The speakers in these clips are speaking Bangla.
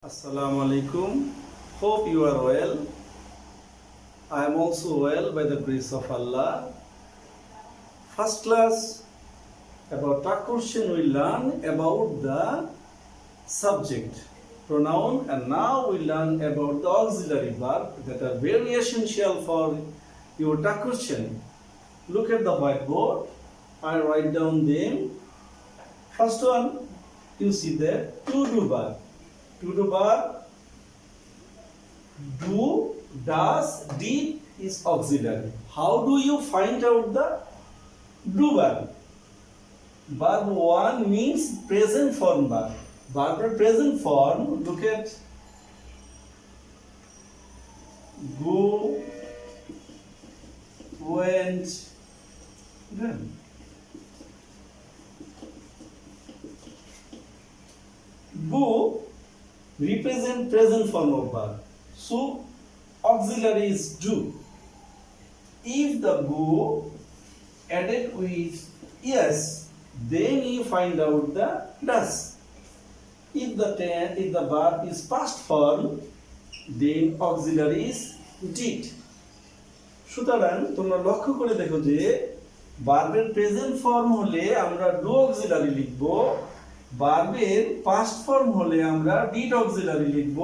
Assalamu alaikum. Hope you are well. I am also well by the grace of Allah. First class, about our question we learn about the subject, pronoun, and now we learn about the auxiliary verb that are very essential for your question. Look at the whiteboard. I write down them. First one, you see that to do verb. To do verb, do, does, did is auxiliary. How do you find out the do verb? Verb 1 means present form verb. Verb present form, look at go, went, then. Go represent present form of verb. So auxiliary is do. If the go added with yes, then you find out the does. If the verb is past form, then auxiliary is did. সুতরাং তোমরা লক্ষ্য করে দেখো যে ভার্বের প্রেজেন্ট ফর্ম হলে আমরা ডু অক্সিলারি লিখব, ভার্বের পাস্ট ফর্ম হলে আমরা ডিড অক্সিলারি লিখব,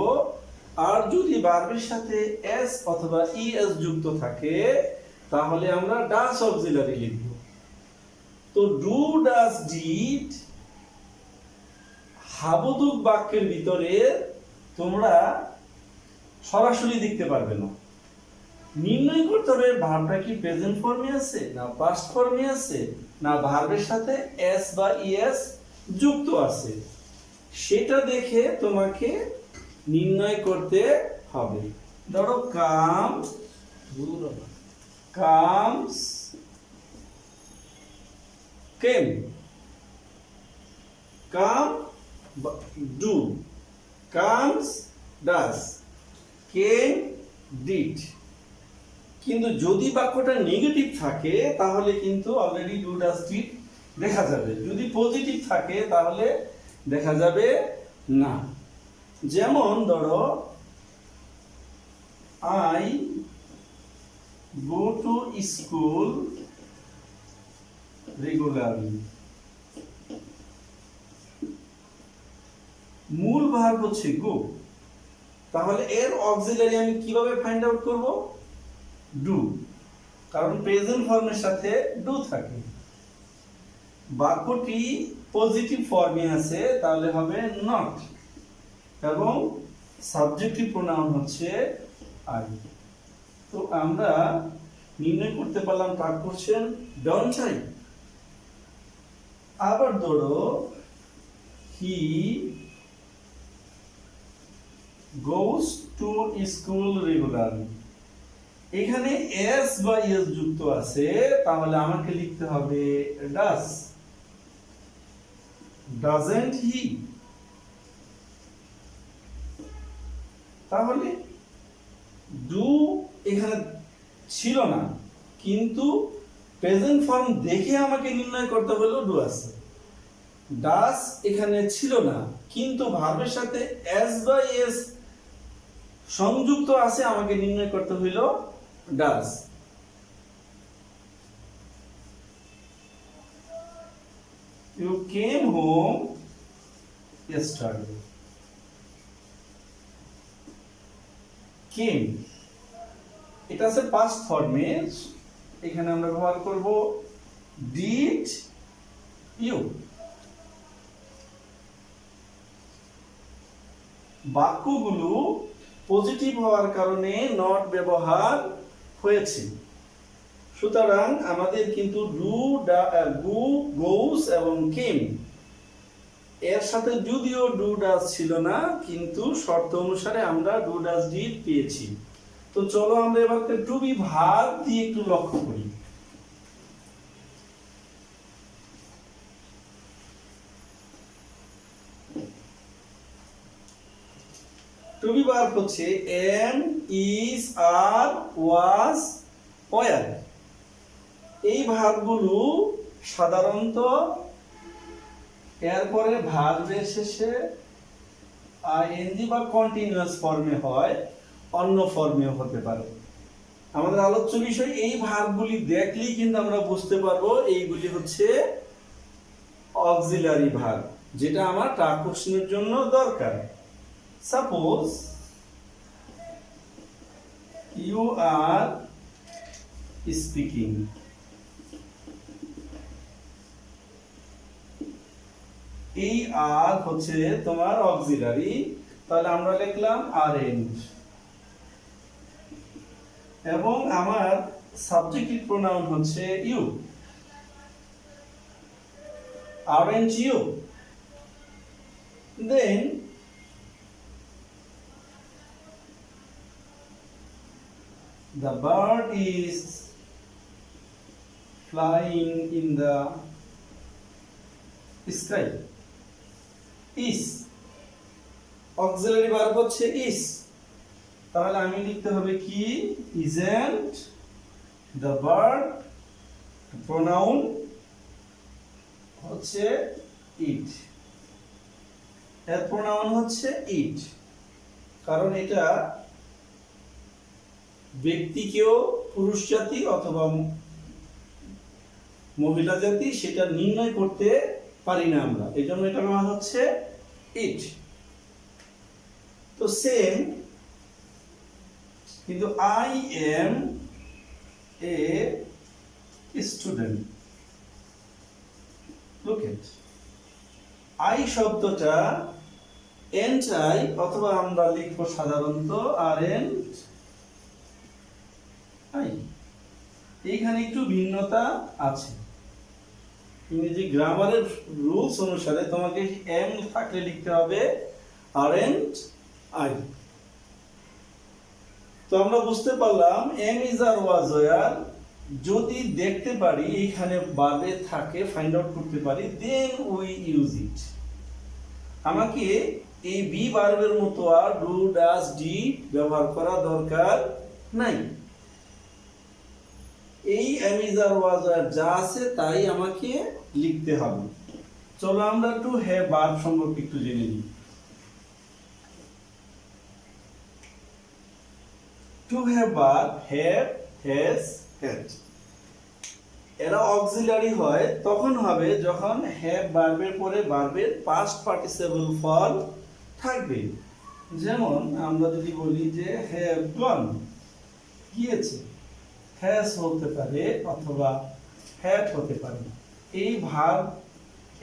আর যদি ভার্বের সাথে এস অথবা ইএস যুক্ত থাকে তাহলে আমরা ডাস অক্সিলারি লিখব। তো ডু, ডাস, ডিড হাবুদুক বাক্যের ভিতরে তোমরা সরাসরি দেখতে পারবে না। নির্ণয় করতে হবে ভার্বটা কি প্রেজেন্ট ফর্মে আছে না পাস্ট ফর্মে আছে না ভার্বের সাথে এস বা ইএস যুক্ত আছে, সেটা দেখে তোমাকে নির্ণয় করতে হবে। ধরো comes, came, come do, comes does, came did. কিন্তু যদি বাক্যটা নেগেটিভ থাকে তাহলে কিন্তু অলরেডি ডু, ডাস, ডিড দেখা যাবে। যদি পজিটিভ থাকে তাহলে দেখা যাবে না। যেমন ধরো I go to school regularly. মূল ভার্ব হচ্ছে গো, তাহলে এর অক্সিলারি আমি কিভাবে ফাইন্ড আউট করব? ডু, কারণ প্রেজেন্ট ফর্মের সাথে ডু থাকে। বাক্যটি পজিটিভ ফর্মে আছে তাহলে হবে নট, এবং সাবজেক্টিভ প্রোনাউন হচ্ছে আই। তো আমরা নির্ণয় করতে পারলাম কার কোশ্চেন ডন চাই। আবার ধরো হি গোস টু স্কুল রেগুলারলি। এখানে এস বা এস যুক্ত আছে তাহলে আমাকে লিখতে হবে ডাস। ডাজন্ট হি, তাহলে ডু এখানে ছিল না কিন্তু প্রেজেন্ট ফর্ম দেখে আমাকে নির্ণয় করতে হলো ডু আছে। ডাস এখানে ছিল না কিন্তু ভার্বের সাথে এস বা এস সংযুক্ত আছে, আমাকে নির্ণয় করতে হইল ডাস। You came home yesterday. Came এটা আছে পাস্ট ফর্মে, এখানে আমরা ব্যবহার করব did you। বাক্যগুলো পজিটিভ হওয়ার কারণে নট ব্যবহার হয়েছে। সুতরাং আমাদের কিন্তু ডু, গো, গোস এবং কেম এর সাথে যদিও ডু, ডাস ছিল না কিন্তু শর্ত অনুসারে আমরা ডু, ডাস, ডিড পেয়েছি। তো চলো আমরা এবার টু বি ভার্ব দিয়ে একটু লক্ষ্য করি। টু বি ভার্ব হচ্ছে am, is, are, was, were. এই ভার্বগুলো সাধারণত এরপরে ভার্বের শেষে আইএনজি বা কন্টিনিউয়াস ফর্মে হয়, অন্য ফর্মেও হতে পারে। আমাদের আলোচ্য বিষয় এই ভার্বগুলি দেখলেই কিন্তু আমরা বুঝতে পারবো এইগুলি হচ্ছে অক্সিলারি ভার্ব, যেটা আমার ট্রাক কোশ্চেনের জন্য দরকার। সাপোজ ইউ আর স্পিকিং, এই আর হচ্ছে তোমার অক্সিলারি, তাহলে আমরা লিখলাম আরএন্ট, এবং আমার সাবজেক্টিভ প্রোনাউন হচ্ছে you, aren't you? Then the bird is flying in the sky. Is auxiliary verb হচ্ছে is, তাহলে আমি লিখতে হবে কি isn't the bird, pronoun হচ্ছে ইট, এর প্রোনাউন হচ্ছে ইট, কারণ এটা ব্যক্তিকেও পুরুষ জাতি অথবা মহিলা জাতি সেটা নির্ণয় করতে পারি না আমরা, এই জন্য এটা নাম হচ্ছে ইট। তো সেম, কিন্তু I M a student, look at I শব্দটা এন্ট আই, অথবা আমরা লিখবো সাধারণত আর এন্ট আই, এইখানে একটু ভিন্নতা আছে। ইংরেজি গ্রামারের রুলস অনুসারে তোমাকে এম থাকলে লিখতে হবে আর এন্ট আই। তো আমরা বুঝতে পারলাম am is are was were, যদি দেখতে পারি এইখানে ভার্বে থাকে, ফাইন্ড আউট করতে পারি, দেন উই ইউজ ইট। আমাকে এই বি ভার্বের মতো আর ডু ডাজ ডিড ব্যবহার করা দরকার নাই, এই এম ইজ আর ওয়াজ আর যা আছে তাই আমাকে লিখতে হবে। চলো আমরা একটু হ্যাভ ভার্ব সম্পর্কে একটু জেনে নিই। To have verb have, has, had, এরা অক্সিলারি হয় তখন হবে যখন হ্যাভ ভার্বের পরে ভার্বের পাস্ট পার্টিসিপল ফর্ম থাকবে। যেমন আমরা যদি বলি যে হ্যাভ গন, গিয়েছে, হ্যাজ হতে পারে অথবা হ্যাড হতে পারে। এই ভার্ব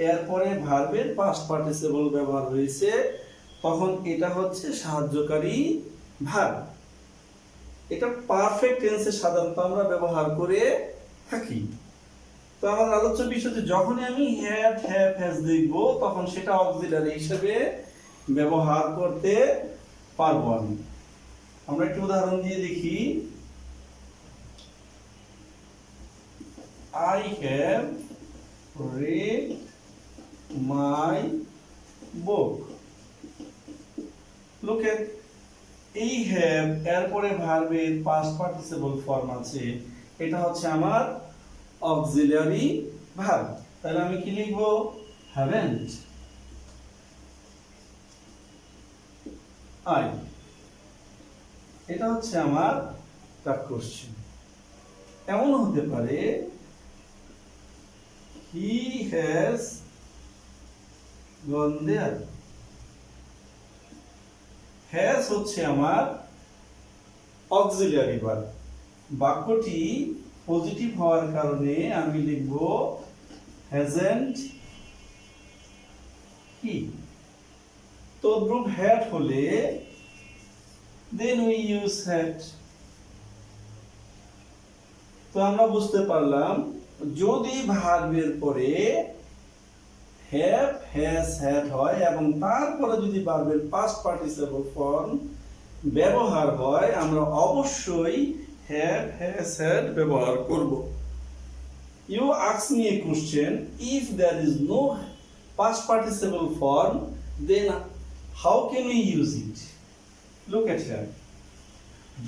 এর পরে ভার্বের পাস্ট পার্টিসিপল ব্যবহার হয়েছে, তখন এটা হচ্ছে সাহায্যকারী ভার্ব। এটা পারফেক্ট টেন্সে সাধারণত আমরা ব্যবহার করে থাকি। তো আমাদের আলোচ্য বিষয় যে যখনই আমি হ্যাড, হ্যাভ, হ্যাজ দেখব তখন সেটা অক্সিলারি হিসেবে ব্যবহার করতে পারবো আমি। আমরা একটু উদাহরণ দিয়ে দেখি। I have read my book. Look at এই হ্যাভ এর পরে ভার্বের পাস্ট পার্টিসিপল ফর্ম আছে, এটা হচ্ছে আমার অক্সিলারি ভার্ব। তাহলে আমি কি লিখব? haven't I, এটা হচ্ছে আমার ট্রাক কোশ্চেন। এমন হতে পারে he has gone there, has হচ্ছে আমার অক্সিলারি ভার্ব। বাক্যটি পজিটিভ হওয়ার কারণে আমি লিখব hasn't he। তদ্রূপ had হলে then we use had। তো আমরা বুঝতে পারলাম যদি ভার্বের পরে হ্যাভ, হ্যাজ, হ্যাড হয় এবং তারপরে যদি ভার্বের পাস্ট পার্টিসিপল ফর্ম ব্যবহার হয়, আমরা অবশ্যই হ্যাভ, হ্যাজ, হ্যাড ব্যবহার করব। You ask me a question, if there is no past participle form, then how can we use it? Look at here.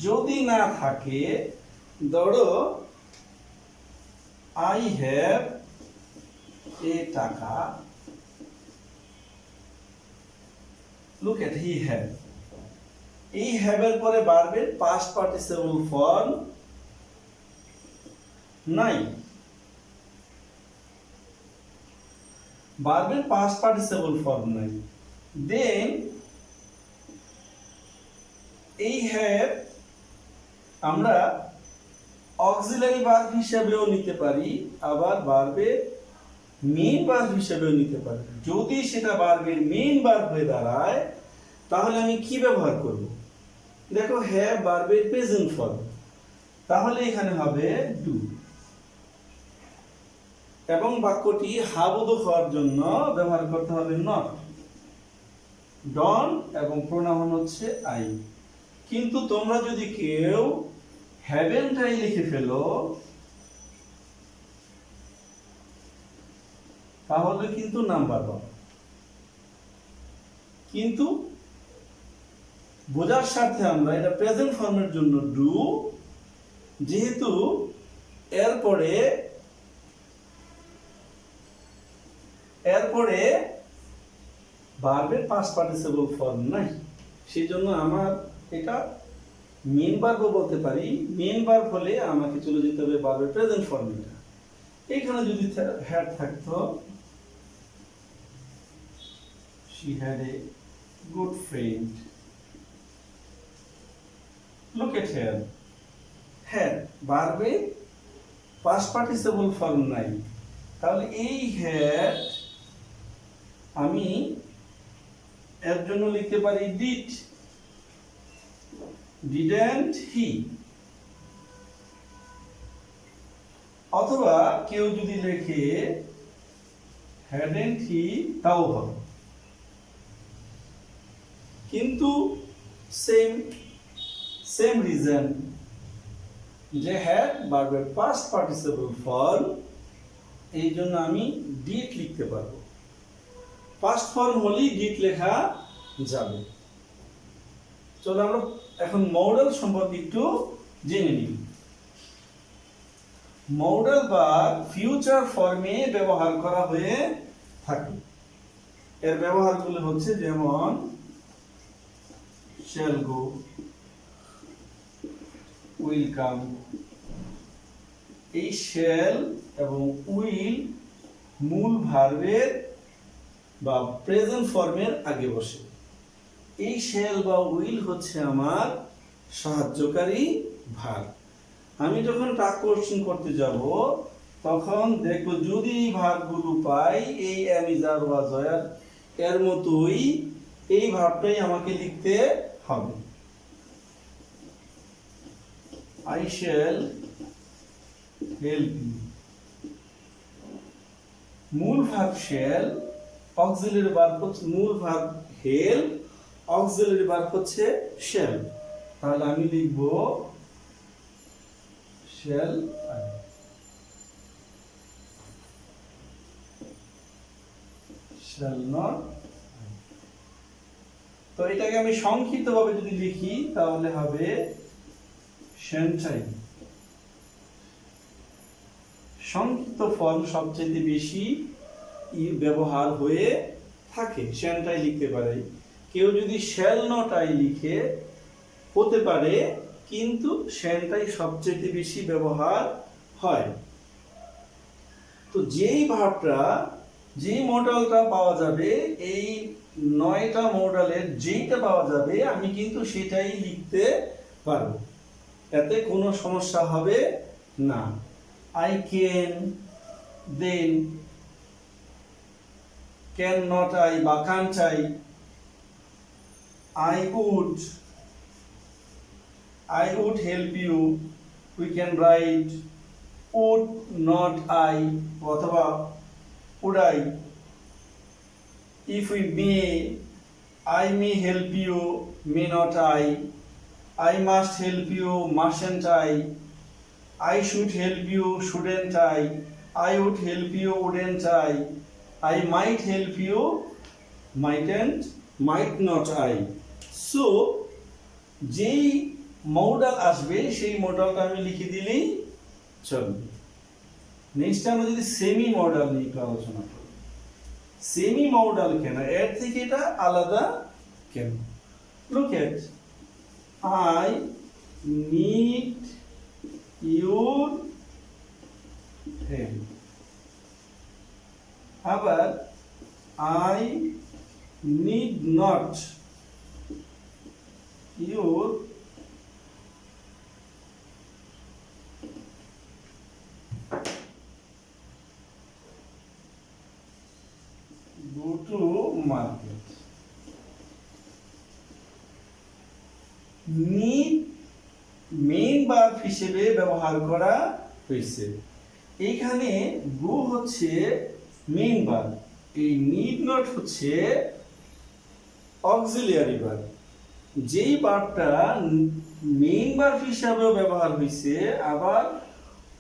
যদি না থাকে, ধরো I have a টাকা, look at he have. এই have এর পরে ভার্বের past participle form নাই। ভার্বের past participle form নাই। Then এই have আমরা অক্সিলারি ভার্ব হিসেবেও নিতে পারি, আবার ভার্বের মেইন ভার্ব হিসেবেও নিতে পারি। যদি সেটা ভার্বের মেইন ভার্ব হয়ে দাঁড়ায় তাহলে আমি কি ব্যবহার করব? দেখো হ্যাভ ভার্বের প্রেজেন্ট ফর্ম, তাহলে এখানে হবে ডু, এবং বাক্যটি হাবোধক হওয়ার জন্য ব্যবহার করতে হবে নট, ডন, এবং প্রোনাউন হচ্ছে আই। কিন্তু তোমরা যদি কেউ হ্যাভেন্ট আই লিখে ফেলো তাহলে কিন্তু নাম্বার পাবো। কিন্তু বোঝার স্বার্থে আমরা এটা প্রেজেন্ট ফর্মের জন্য ডু, যেহেতু এরপরে ভার্বের পাস্ট পার্টিসিপল ফর্ম নাই, সেই জন্য আমার এটা মেইন ভার্বও বলতে পারি। মেইন ভার্ব হলে আমাকে চলে যেতে হবে ভার্বের প্রেজেন্ট ফর্মে। এখানে যদি হ্যাড থাকতো, she had a good friend, look at her, had ভার্বের পাস্ট পার্টিসিপল ফর্ম নাই, তাহলে এই had আমি এর জন্য লিখতে পারি did, didn't he, অথবা কেউ যদি লেখে hadn't he তাও হবে, কিন্তু সেম রিজন যে হ্যাড ভার্বের পাস্ট পার্টিসিপল ফর্ম, এই জন্য আমি ডিড লিখতে পারবো। পাস্ট ফর্ম হলেই ডিড লেখা যাবে। চলো আমরা এখন মডেল সম্পর্কে একটু জেনে নিই। মডেল বা ফিউচার ফর্মে ব্যবহার করা হয়ে থাকে। এর ব্যবহারগুলো হচ্ছে যেমন shall go, will come। এই shall এবং will মূল ভার্বের বা প্রেজেন্ট ফর্মের আগে বসে। এই shall বা will হচ্ছে আমার সাহায্যকারী ভার্ব। আমি যখন টাক কোশ্চেন করতে যাব তখন দেখো যদি এই ভার্বগুলো পাই, এই am is are was were এর মতোই এই ভার্বটাই আমাকে লিখতে হবে। I shall help you, মূল ভার্ব shall, অক্সিলারি ভার্ব হচ্ছে মূল ভার্ব help, অক্সিলারি ভার্ব হচ্ছে shall। তাহলে আমি লিখব shall I, shall not। তো এটাকে আমি সংক্ষিপ্তভাবে যদি লিখি তাহলে হবে shan't I। সংক্ষিপ্ত ফর্ম সবচেয়ে বেশি ব্যবহার হয়ে থাকে, shan't I লিখতে পারে। কেউ যদি shall not I লিখে হতে পারে, কিন্তু shan't I সবচেয়ে বেশি ব্যবহার হয়। তো যেই ভার্বটা, যেই মডেলটা পাওয়া যাবে, এই 9টা মডেলের যেইটা পাওয়া যাবে আমি কিন্তু সেটাই লিখতে পারবো, এতে কোনো সমস্যা হবে না। I can, then, can not I বা can't I would help you, we can write would not I অথবা would I, if we may, I may help you, may not I must help you, mustn't I should help you, shouldn't I would help you, wouldn't I might help you, might not I। So যেই মডেল আসবে সেই মডেলটা আমি লিখে দিলেই চলবে। নেক্সট আমরা যদি সেমি মডেল নিয়ে একটু আলোচনা করি। সেমি মডেল কেন, এর থেকে এটা আলাদা কেন? Look at, I need your help. আবার I need not your go to market. Need main verb হিসেবে ব্যবহার করা হয়েছে। এইখানে গো হচ্ছে মেইন ভার্ব, এই নিড নট হচ্ছে অক্সিলিয়ারি ভার্ব। যেই ভার্বটা মেইন ভার্ব হিসাবেও ব্যবহার হয়েছে আবার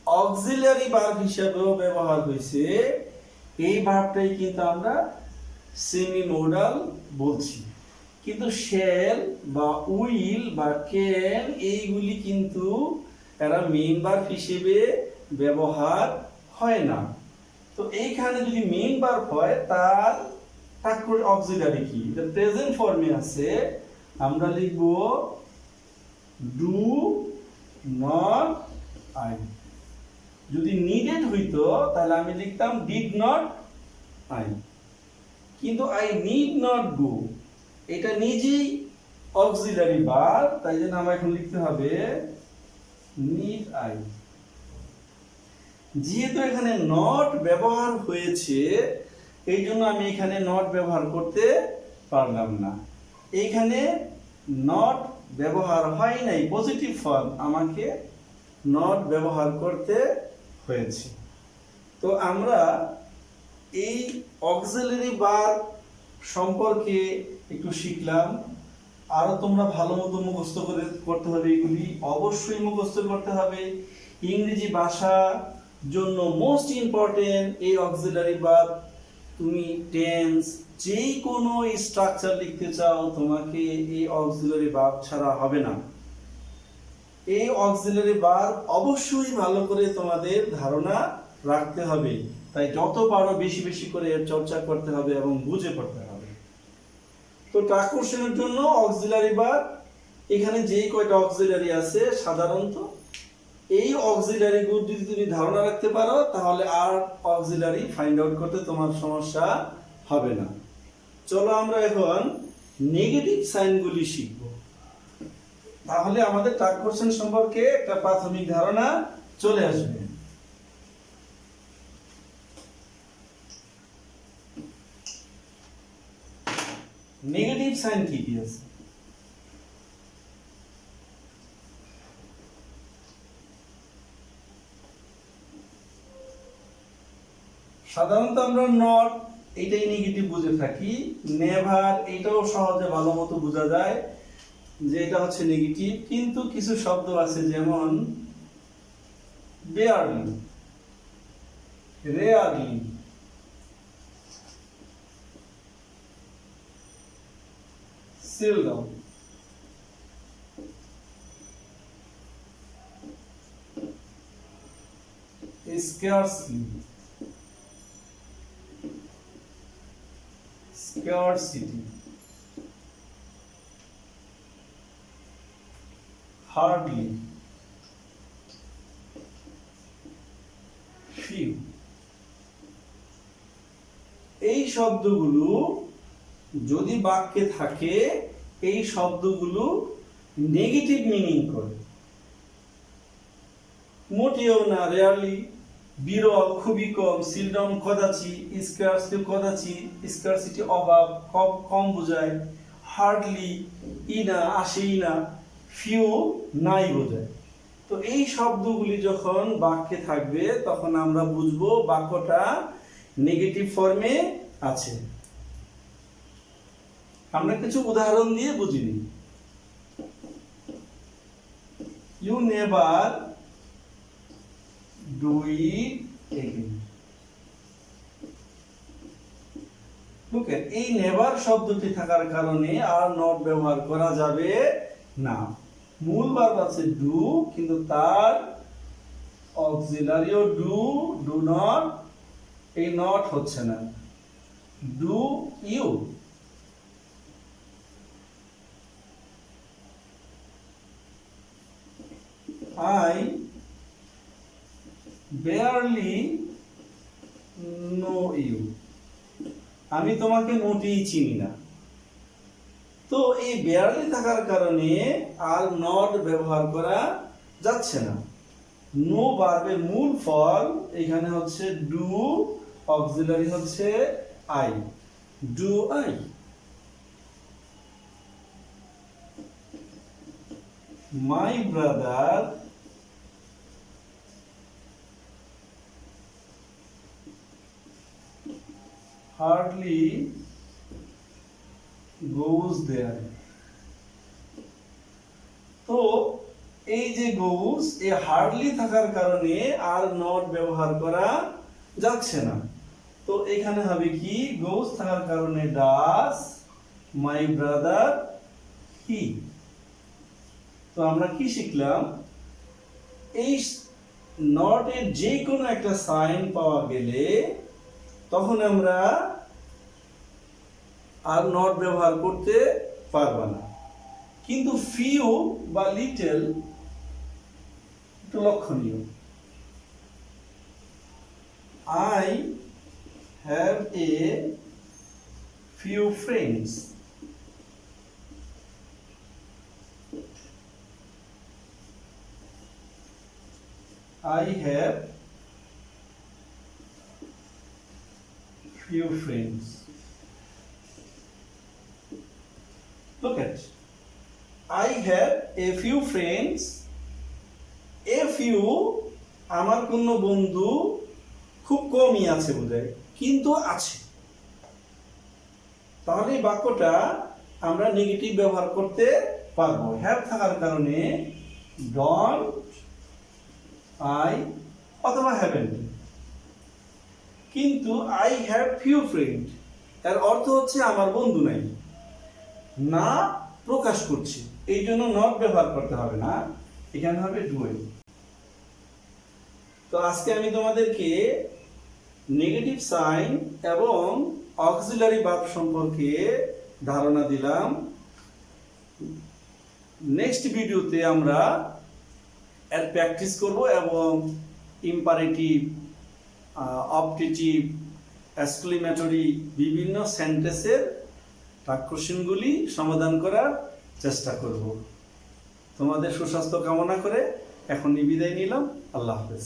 অক্সিলিয়ারি ভার্ব হিসাবেও ব্যবহার হয়েছে, এই ভার্বটাই কিন্তু আমরা সেমি মডাল বলছি। কিন্তু শ্যাল বা উইল বা ক্যান এইগুলি কিন্তু এরা মেইন ভার্ব হিসেবে ব্যবহার হয় না। তো এইখানে যদি মেইন ভার্ব হয় তার তারপরে অক্সিলারি কি, এটা প্রেজেন্ট ফর্মে আছে, আমরা লিখব ডু নট আই। যদি নিডেড হইতো তাহলে আমি লিখতাম ডিড নট আই, কিন্তু আই নিড নট গো এটা নিজেই অক্সিলারি ভার্ব, তাই জন্য আমরা এখন লিখতে হবে নিড আই। যেহেতু এখানে নট ব্যবহার হয়েছে এই জন্য আমি এখানে নট ব্যবহার করতে পারলাম না। এইখানে নট ব্যবহার হয় নাই, পজিটিভ ফর্ম, আমাকে নট ব্যবহার করতে হয়েছে। তো আমরা এই অক্সিলারি ভার্ব সম্পর্কে একটু শিখলাম। আরো তোমরা ভালো মতো মুখস্থ করতে হবে, এগুলি অবশ্যই মুখস্থ করতে হবে। ইংরেজি ভাষার জন্য মোস্ট ইম্পর্টেন্ট এই অক্সিলারি ভার্ব। তুমি টেন্স যেই কোনো স্ট্রাকচার লিখতে চাও তোমাকে এই অক্সিলারি ভার্ব ছাড়া হবে না। এই অক্সিলারি ভার্ব অবশ্যই ভালো করে তোমাদের ধারণা রাখতে হবে, তাই যত পারো বেশি বেশি করে এর চর্চা করতে হবে এবং বুঝে পড়তে হবে। তো ট্রাক কোশ্চেনের জন্য অক্সিলারি ভার্ব এখানে যেই কয়টা অক্সিলারি আছে সাধারণত এই অক্সিলারি গুলো যদি তুমি ধারণা রাখতে পারো তাহলে আর অক্সিলারি ফাইন্ড আউট করতে তোমার সমস্যা হবে না। চলো আমরা এখন নেগেটিভ সাইনগুলি শিখব, তাহলে আমাদের ট্রাক কোশ্চেন সম্পর্কে একটা প্রাথমিক ধারণা চলে আসবে। নেগেটিভ সাইন কি কি আছে? সাধারণত আমরা নট এইটাই নেগেটিভ বুঝে থাকি, নেভার এইটাও সহজে ভালো মতো বোঝা যায় যে এটা হচ্ছে নেগেটিভ, কিন্তু কিছু শব্দ আছে যেমন barely, rarely, seldom, scarcely, scarcity, hardly, few। এই শব্দগুলো যদি বাক্যে থাকে এই শব্দগুলো নেগেটিভ মিনিং করে, মোটেও না, রেয়ারলি বিরল, খুবই কম, সিলডম কদাচি, স্কার্সলি কদাচি, স্কারসিটি অভাব, কম কম বোঝায়, হার্ডলি ইনা আসেই না, ফিউ নাই বোঝায়। তো এই শব্দগুলি যখন বাক্যে থাকবে তখন আমরা বুঝবো বাক্যটা নেগেটিভ ফর্মে আছে। আমরা কিছু উদাহরণ দিয়ে বুঝি নিই। You never do it again. Okay, এই নেভার শব্দটি থাকার কারণে আর নট ব্যবহার করা যাবে না। মূল ভার্ব আছে ডু, কিন্তু তার অক্সিলারিও ডু, ডু নট, এই নট হচ্ছে না। Do you, I barely know you. আমি তোমাকে মোটেই চিনি না। তো এই বেয়ারলি থাকার কারণে আর নট ব্যবহার করা যাচ্ছে না। নো ভার্বের মূল ফর্ম এখানে হচ্ছে ডু, অক্সিলারি হচ্ছে I. Do I. My brother hardly goes there. তো এই যে গোস এই হার্ডলি থাকার কারণে আর নট ব্যবহার করা যাচ্ছে না। তো এখানে হবে কি গোস থাকার কারণে ডাস, মাই ব্রাদার হি। তো আমরা কি শিখলাম, এই নট এর যে কোনো একটা সাইন পাওয়া গেলে তখন আমরা আর নট ব্যবহার করতে পারবো না। কিন্তু ফিউ বা লিটল একটু লক্ষণীয়। I have a few friends. I have few friends. Look at, I have a few friends. A few আমার কোনো বন্ধু খুব কমই আছে বোধহয়, কিন্তু আছে। তাহলে এই বাক্যটা আমরা নেগেটিভ ব্যবহার করতে পারবো। হ্যাভ থাকার কারণে ডন্ট, আই অথবা হ্যাভেন্ট। কিন্তু আই হ্যাভ ফিউ ফ্রেন্ড এর অর্থ হচ্ছে আমার বন্ধু নাই, না প্রকাশ করছি, এই জন্য নট ব্যবহার করতে হবে না, এখানে হবে ডুয়েল। তো আজকে আমি তোমাদেরকে নেগেটিভ সাইন এবং অক্সিলারি ভার্ব সম্পর্কে ধারণা দিলাম। নেক্সট ভিডিওতে আমরা এর প্র্যাকটিস করব এবং ইম্পারেটিভ, অবজেক্টিভ, এক্সক্লেমেটরি বিভিন্ন সেন্টেন্সের কোশ্চেনগুলি সমাধান করার চেষ্টা করব। তোমাদের সুস্বাস্থ্য কামনা করে এখন বিদায় নিলাম। আল্লাহ হাফেজ।